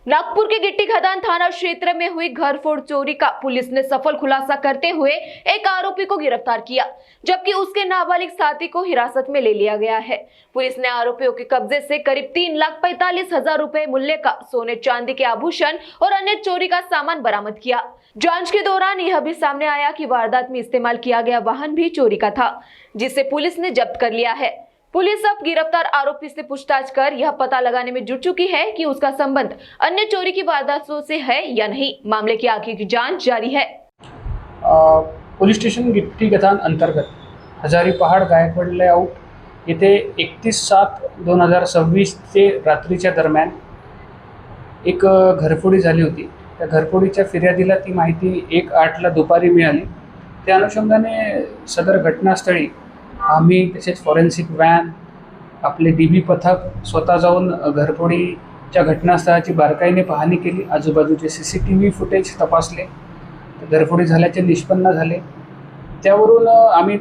नागपुर के गिट्टी खदान थाना क्षेत्र में हुई घर फोड़ चोरी का पुलिस ने सफल खुलासा करते हुए एक आरोपी को गिरफ्तार किया, जबकि उसके नाबालिग साथी को हिरासत में ले लिया गया है। पुलिस ने आरोपियों के कब्जे से करीब 3,45,000 रुपए मूल्य का सोने चांदी के आभूषण और अन्य चोरी का सामान बरामद किया। जांच के दौरान यह भी सामने आया कि वारदात में इस्तेमाल किया गया वाहन भी चोरी का था, जिसे पुलिस ने जब्त कर लिया है। पुलिस अब गिरफ्तार आरोपी से पूछताछ कर यह पता लगाने में जुट चुकी है कि उसका संबंध अन्य चोरी की वारदातों से है या नहीं। मामले की आगे की जांच जारी है। पोलीस स्टेशन गिट्टी खदान अंतर्गत हजारी पहाड़ गायकवाड लेआउट येथे 31/7/2026 ते रात्रीच्या दरम्यान एक घरफोडी झाली होती। त्या घरफोडीच्या फिर्यादीला ती माहिती 1:08 दुपारी मिळाली। त्या अनुषंगाने सदर घटनास्थळी आम्ही तसेच फॉरेन्सिक व्हॅन आपले DB पथक स्वतः जाऊन घरफोडीच्या घटनास्थळाची बारकाईने पाहणी केली। आजूबाजूचे CCTV फुटेज तपासले, घरफोडी झाल्याचे निष्पन्न झाले। त्यावरून आम्ही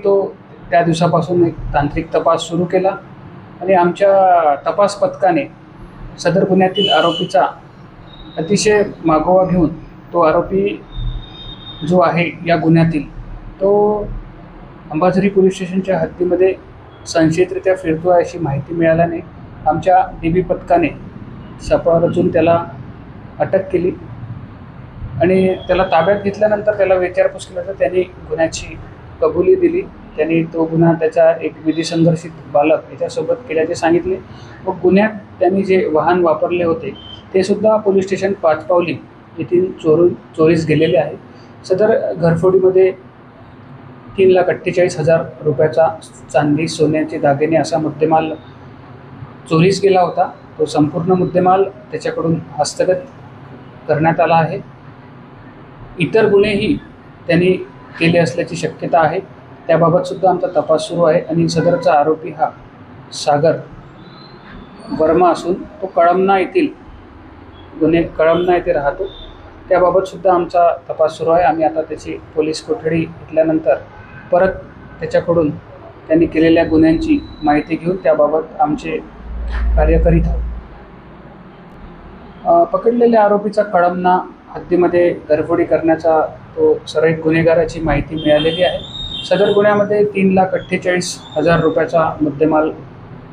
त्या दिवसापासून एक तांत्रिक तपास सुरू केला आणि आमच्या तपास पथकाने सदर गुन्ह्यातील आरोपीचा अतिशय मागोवा घेऊन तो आरोपी जो आहे या गुन्ह्यातील तो अंबाझरी पोलीस स्टेशनच्या हद्दीमध्ये संशयितरित्या फिरतो आहे अशी माहिती मिळाल्याने आमच्या DB पथकाने सापळा रचून त्याला अटक केली आणि त्याला ताब्यात घेतल्यानंतर त्याला विचारपूस केल्यानंतर त्यांनी गुन्ह्याची कबुली दिली। त्यांनी तो गुन्हा त्याचा एक विधी संघर्षित बालक याच्यासोबत केल्याचे सांगितले व गुन्ह्यात त्यांनी जे वाहन वापरले होते ते सुद्धा पोलीस स्टेशन पाचपावली येथील चोरीस गेलेले आहे। सदर घरफोडीमध्ये 3,48,000 रुपयाचा चांदी सोन्याचे दागिने असा मुद्देमाल चोरीस गेला होता। तो संपूर्ण मुद्देमाल त्याच्याकडून हस्तगत करण्यात आला आहे। इतर गुन्हेही त्यांनी केले असल्याची शक्यता आहे, त्याबाबत सुद्धा आमचा तपास सुरू आहे आणि सदरचा आरोपी हा सागर वर्मा असून तो कळमना येथे राहतो। त्याबाबत सुद्धा आमचा तपास सुरू आहे। आम्ही आता त्याची पोलीस कोठडी घेतल्यानंतर परत त्याच्याकडून त्यांनी केलेल्या गुन्ह्यांची माहिती घेऊन त्याबाबत आमचे कार्य करीत आहोत। पकडलेल्या आरोपीचा कळमना हद्दीमध्ये घरफोडी करण्याचा तो सर्वाधिक गुन्हेगाराची माहिती मिळालेली आहे। सदर गुन्ह्यामध्ये 3,48,000 रुपयाचा मुद्देमाल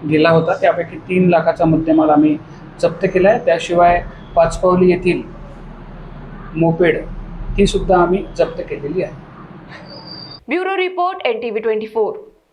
गेला होता, त्यापैकी 3 लाखाचा मुद्देमाल आम्ही जप्त केला आहे। त्याशिवाय पाचपावली येथील मोपेड ती सुद्धा आम्ही जप्त केलेली आहे। Bureau report NTV 24।